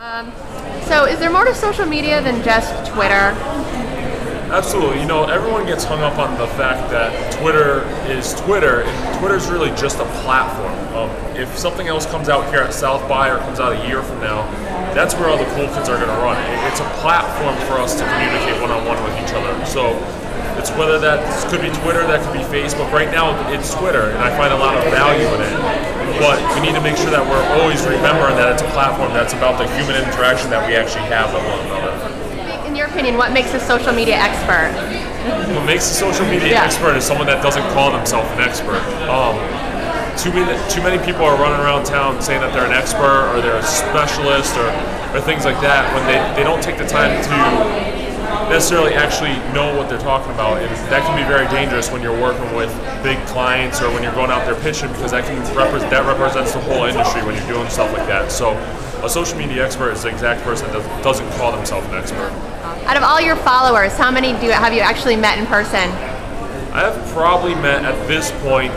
So is there more to social media than just Twitter? Absolutely. You know, everyone gets hung up on the fact that Twitter is Twitter, and Twitter's really just a platform. If something else comes out here at SXSWi or comes out a year from now, that's where all the cool kids are going to run. It's a platform for us to communicate one-on-one with each other. So it's whether that could be Twitter, that could be Facebook. Right now, it's Twitter, and I find a lot of value in it. But we need to make sure that we're always remembering that it's a platform that's about the human interaction that we actually have with one another. In your opinion, what makes a social media expert? What makes a social media expert is someone that doesn't call themselves an expert. Too many people are running around town saying that they're an expert or they're a specialist or things like that when they don't take the time to necessarily actually know what they're talking about, and that can be very dangerous when you're working with big clients or when you're going out there pitching, because that represents the whole industry when you're doing stuff like that. So a social media expert is the exact person that doesn't call themselves an expert. Out of all your followers, how many have you actually met in person? I have probably met at this point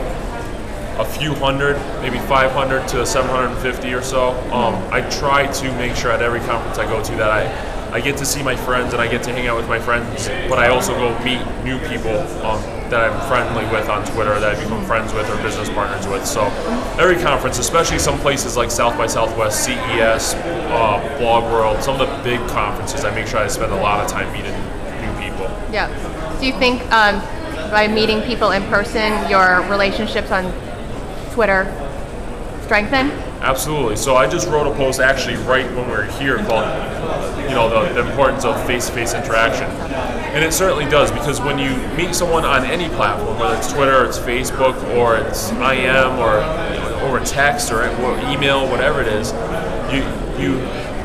a few hundred, maybe 500 to 750 or so. I try to make sure at every conference I go to that I get to see my friends and I get to hang out with my friends, but I also go meet new people that I'm friendly with on Twitter, that I become friends with or business partners with. So every conference, especially some places like South by Southwest, CES, Blog World, some of the big conferences, I make sure I spend a lot of time meeting new people. Yeah. Do you think by meeting people in person, your relationships on Twitter strengthen? Absolutely. So I just wrote a post actually right when we were here called, the importance of face-to-face interaction. And it certainly does, because when you meet someone on any platform, whether it's Twitter or it's Facebook or it's IM or over text or email, whatever it is, you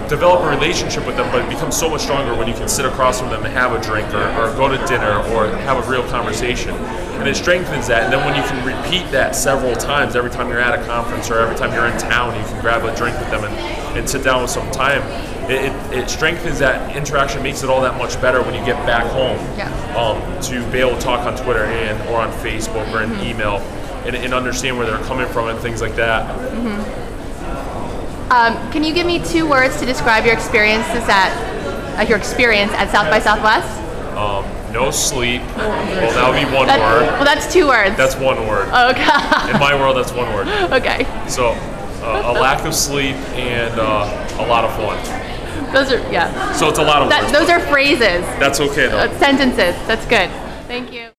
develop a relationship with them, but it becomes so much stronger when you can sit across from them and have a drink or go to dinner or have a real conversation. And it strengthens that, and then when you can repeat that several times, every time you're at a conference or every time you're in town, you can grab a drink with them and sit down with some time. It strengthens that interaction, makes it all that much better when you get back home. To be able to talk on Twitter or on Facebook or in email and understand where they're coming from and things like that. Can you give me 2 words to describe your experiences at South by Southwest? No sleep. Well, that would be one word. Well, that's 2 words. That's 1 word. Okay. In my world, that's 1 word. Okay. So, a lack of sleep and a lot of fun. Those are, So it's a lot of words. Those are phrases. That's okay though. Sentences. That's good. Thank you.